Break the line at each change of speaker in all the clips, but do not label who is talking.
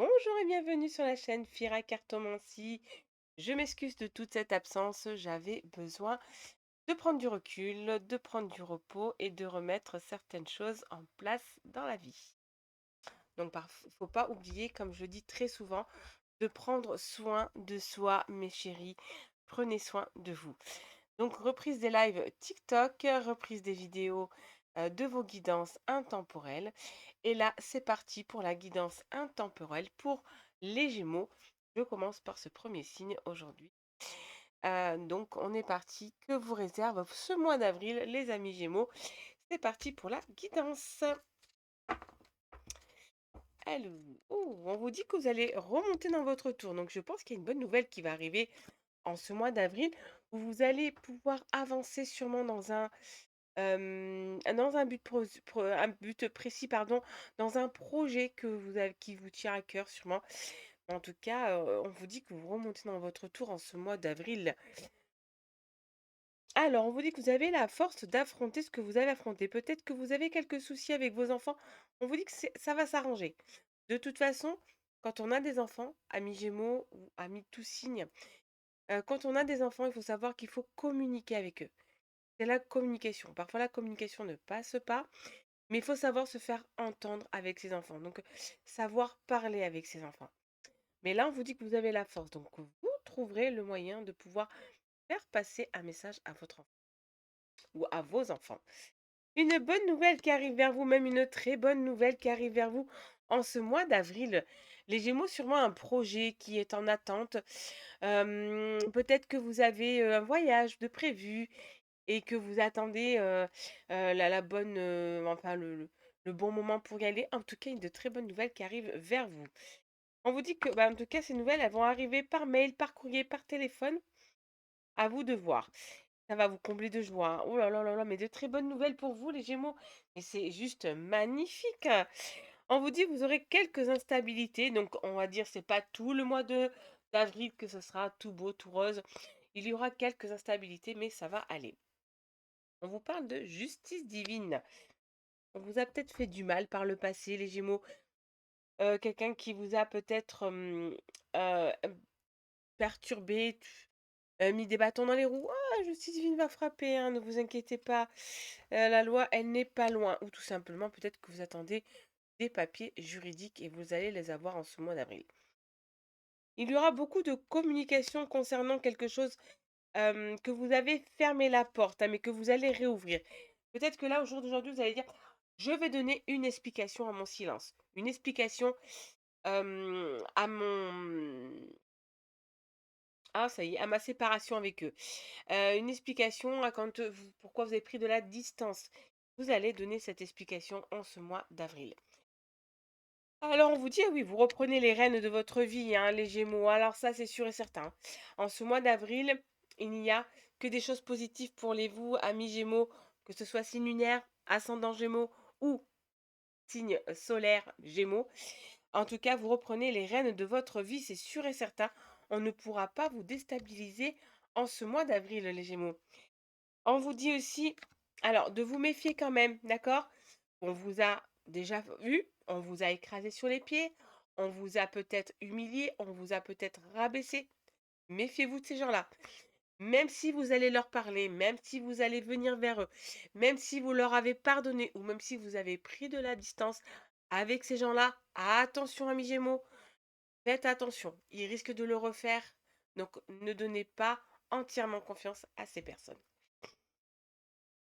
Bonjour et bienvenue sur la chaîne Fira Cartomancie. Je m'excuse de toute cette absence, j'avais besoin de prendre du recul, de prendre du repos et de remettre certaines choses en place dans la vie. Donc, faut pas oublier, comme je dis très souvent, de prendre soin de soi, mes chéris. Prenez soin de vous. Donc, reprise des lives TikTok, reprise des vidéos de vos guidances intemporelles. Et là, c'est parti pour la guidance intemporelle pour les Gémeaux. Je commence par ce premier signe aujourd'hui. Donc, on est parti. Que vous réserve ce mois d'avril, les amis Gémeaux? C'est parti pour la guidance. Alors, on vous dit que vous allez remonter dans votre tour. Donc, je pense qu'il y a une bonne nouvelle qui va arriver en ce mois d'avril, où vous allez pouvoir avancer sûrement dans un un but précis, pardon, dans un projet qui vous tient à cœur sûrement. En tout cas, on vous dit que vous remontez dans votre tour en ce mois d'avril. Alors, on vous dit que vous avez la force d'affronter ce que vous avez affronté. Peut-être que vous avez quelques soucis avec vos enfants. On vous dit que ça va s'arranger. De toute façon, quand on a des enfants, amis Gémeaux ou amis tous signes, quand on a des enfants, il faut savoir qu'il faut communiquer avec eux. C'est la communication. Parfois, la communication ne passe pas, mais il faut savoir se faire entendre avec ses enfants. Donc, savoir parler avec ses enfants. Mais là, on vous dit que vous avez la force. Donc, vous trouverez le moyen de pouvoir faire passer un message à votre enfant ou à vos enfants. Une bonne nouvelle qui arrive vers vous, même une très bonne nouvelle qui arrive vers vous en ce mois d'avril. Les Gémeaux, sûrement un projet qui est en attente. Peut-être que vous avez un voyage de prévu et que vous attendez la bonne, enfin le bon moment pour y aller. En tout cas, une de très bonnes nouvelles qui arrivent vers vous. On vous dit que, bah, en tout cas, ces nouvelles, elles vont arriver par mail, par courrier, par téléphone. À vous de voir. Ça va vous combler de joie, hein. Oh là là là là, mais de très bonnes nouvelles pour vous, les Gémeaux. Mais c'est juste magnifique. On vous dit que vous aurez quelques instabilités. Donc, on va dire, c'est pas tout le mois de d'avril que ce sera tout beau, tout rose. Il y aura quelques instabilités, mais ça va aller. On vous parle de justice divine. On vous a peut-être fait du mal par le passé, les Gémeaux. Quelqu'un qui vous a peut-être euh, perturbé, mis des bâtons dans les roues. Ah, justice divine va frapper, hein, ne vous inquiétez pas. La loi, elle n'est pas loin. Ou tout simplement, peut-être que vous attendez des papiers juridiques et vous allez les avoir en ce mois d'avril. Il y aura beaucoup de communication concernant quelque chose que vous avez fermé la porte, hein, mais que vous allez réouvrir. Peut-être que là, au jour d'aujourd'hui, vous allez dire, je vais donner une explication à mon silence, une explication à mon... Ah, ça y est, à ma séparation avec eux. Une explication à pourquoi vous avez pris de la distance. Vous allez donner cette explication en ce mois d'avril. Alors on vous dit, ah oui, vous reprenez les rênes de votre vie, hein, les Gémeaux. Alors ça, c'est sûr et certain. En ce mois d'avril, il n'y a que des choses positives pour vous, amis Gémeaux, que ce soit signe lunaire, ascendant Gémeaux ou signe solaire Gémeaux. En tout cas, vous reprenez les rênes de votre vie, c'est sûr et certain. On ne pourra pas vous déstabiliser en ce mois d'avril, les Gémeaux. On vous dit aussi, alors, de vous méfier quand même, d'accord? On vous a déjà vu, on vous a écrasé sur les pieds, on vous a peut-être humilié, on vous a peut-être rabaissé. Méfiez-vous de ces gens-là. Même si vous allez leur parler, même si vous allez venir vers eux, même si vous leur avez pardonné ou même si vous avez pris de la distance avec ces gens-là, attention amis Gémeaux, faites attention, ils risquent de le refaire. Donc ne donnez pas entièrement confiance à ces personnes.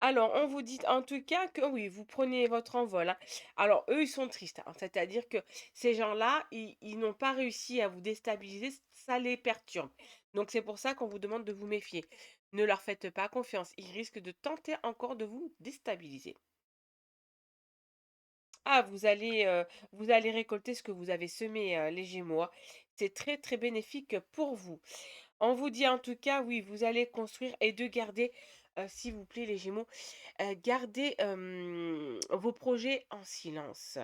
Alors, on vous dit en tout cas que oui, vous prenez votre envol, hein. Alors, eux, ils sont tristes, hein. C'est-à-dire que ces gens-là, ils n'ont pas réussi à vous déstabiliser, ça les perturbe. Donc, c'est pour ça qu'on vous demande de vous méfier. Ne leur faites pas confiance. Ils risquent de tenter encore de vous déstabiliser. Ah, vous allez récolter ce que vous avez semé, les Gémeaux, hein. C'est très, très bénéfique pour vous. On vous dit en tout cas, oui, vous allez construire et de garder, s'il vous plaît, les Gémeaux, gardez vos projets en silence.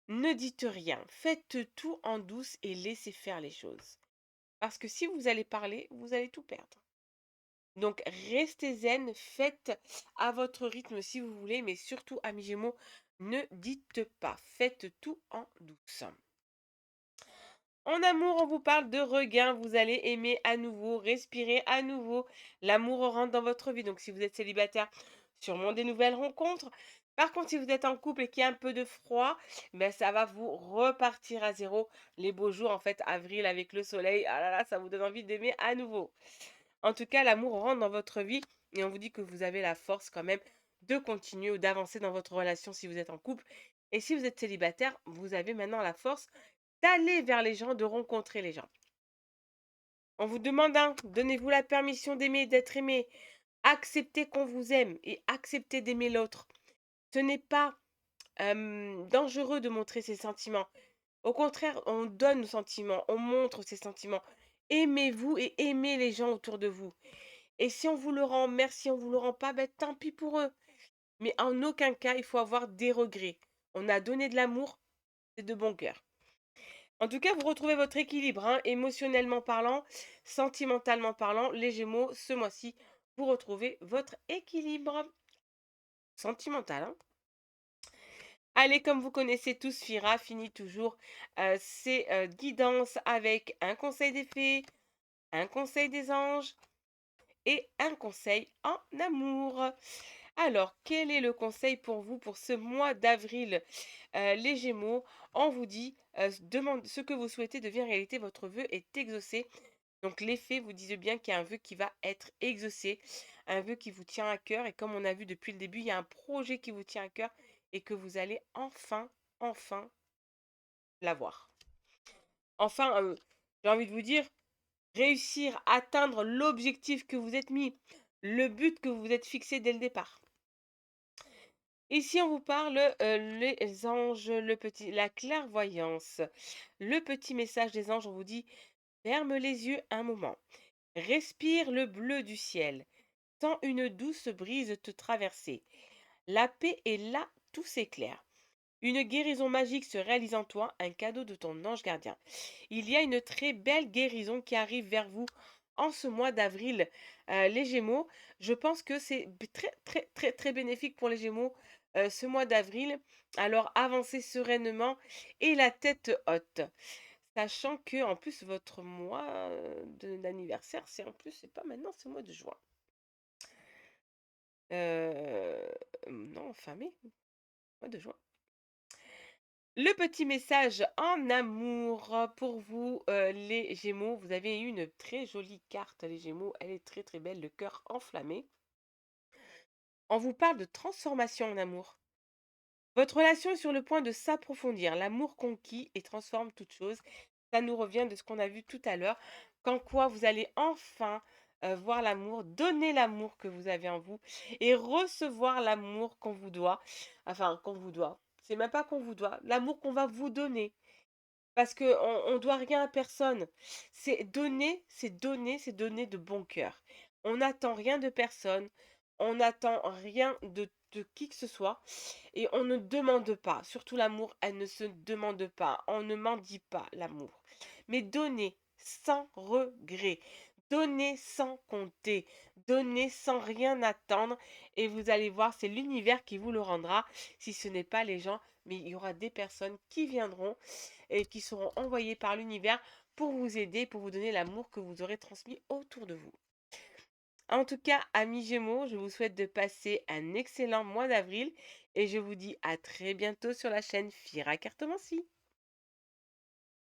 Ne dites rien. Faites tout en douce et laissez faire les choses. Parce que si vous allez parler, vous allez tout perdre. Donc restez zen, faites à votre rythme si vous voulez, mais surtout, amis Gémeaux, ne dites pas. Faites tout en douce. En amour, on vous parle de regain, vous allez aimer à nouveau, respirer à nouveau. L'amour rentre dans votre vie. Donc si vous êtes célibataire, sûrement des nouvelles rencontres. Par contre, si vous êtes en couple et qu'il y a un peu de froid, ben ça va vous repartir à zéro. Les beaux jours, en fait, avril avec le soleil, ah là là, ça vous donne envie d'aimer à nouveau. En tout cas, l'amour rentre dans votre vie et on vous dit que vous avez la force quand même de continuer ou d'avancer dans votre relation si vous êtes en couple. Et si vous êtes célibataire, vous avez maintenant la force d'aller vers les gens, de rencontrer les gens. On vous demande, hein, donnez-vous la permission d'aimer, d'être aimé. Acceptez qu'on vous aime et acceptez d'aimer l'autre. Ce n'est pas dangereux de montrer ses sentiments. Au contraire, on donne nos sentiments, on montre ses sentiments. Aimez-vous et aimez les gens autour de vous. Et si on vous le rend, merci, on vous le rend pas, ben tant pis pour eux. Mais en aucun cas, il faut avoir des regrets. On a donné de l'amour, c'est de bon cœur. En tout cas, vous retrouvez votre équilibre, hein, émotionnellement parlant, sentimentalement parlant. Les Gémeaux, ce mois-ci, vous retrouvez votre équilibre sentimental, hein. Allez, comme vous connaissez tous, Fira finit toujours ses guidances avec un conseil des fées, un conseil des anges et un conseil en amour. Alors, quel est le conseil pour vous pour ce mois d'avril, les Gémeaux? On vous dit, demande ce que vous souhaitez devient réalité, votre vœu est exaucé. Donc les fées vous disent bien qu'il y a un vœu qui va être exaucé, un vœu qui vous tient à cœur et comme on a vu depuis le début, il y a un projet qui vous tient à cœur et que vous allez enfin l'avoir. Enfin, j'ai envie de vous dire, réussir à atteindre l'objectif que vous êtes mis, le but que vous vous êtes fixé dès le départ. Ici, on vous parle, les anges, la clairvoyance. Le petit message des anges, on vous dit: «Ferme les yeux un moment, respire le bleu du ciel, sens une douce brise te traverser. La paix est là, tout s'éclaire. Une guérison magique se réalise en toi, un cadeau de ton ange gardien.» Il y a une très belle guérison qui arrive vers vous en ce mois d'avril, les Gémeaux. Je pense que c'est très, très, très, très bénéfique pour les Gémeaux, ce mois d'avril. Alors avancez sereinement et la tête haute. Sachant que en plus votre mois d'anniversaire, c'est pas maintenant, c'est au mois de juin. Non, fin mai, mois de juin. Le petit message en amour pour vous, les Gémeaux. Vous avez eu une très jolie carte, les Gémeaux. Elle est très très belle, le cœur enflammé. On vous parle de transformation en amour. Votre relation est sur le point de s'approfondir. L'amour conquis et transforme toute chose. Ça nous revient de ce qu'on a vu tout à l'heure. Qu'en quoi vous allez enfin voir l'amour, donner l'amour que vous avez en vous et recevoir l'amour qu'on vous doit. Enfin, qu'on vous doit. C'est même pas qu'on vous doit. L'amour qu'on va vous donner. Parce qu'on doit rien à personne. C'est donner de bon cœur. On n'attend rien de personne, on n'attend rien de qui que ce soit et on ne demande pas. Surtout l'amour, elle ne se demande pas. On ne mendie pas l'amour. Mais donnez sans regret. Donnez sans compter. Donnez sans rien attendre et vous allez voir, c'est l'univers qui vous le rendra. Si ce n'est pas les gens, mais il y aura des personnes qui viendront et qui seront envoyés par l'univers pour vous aider, pour vous donner l'amour que vous aurez transmis autour de vous. En tout cas, amis Gémeaux, je vous souhaite de passer un excellent mois d'avril et je vous dis à très bientôt sur la chaîne Fira Cartomancie.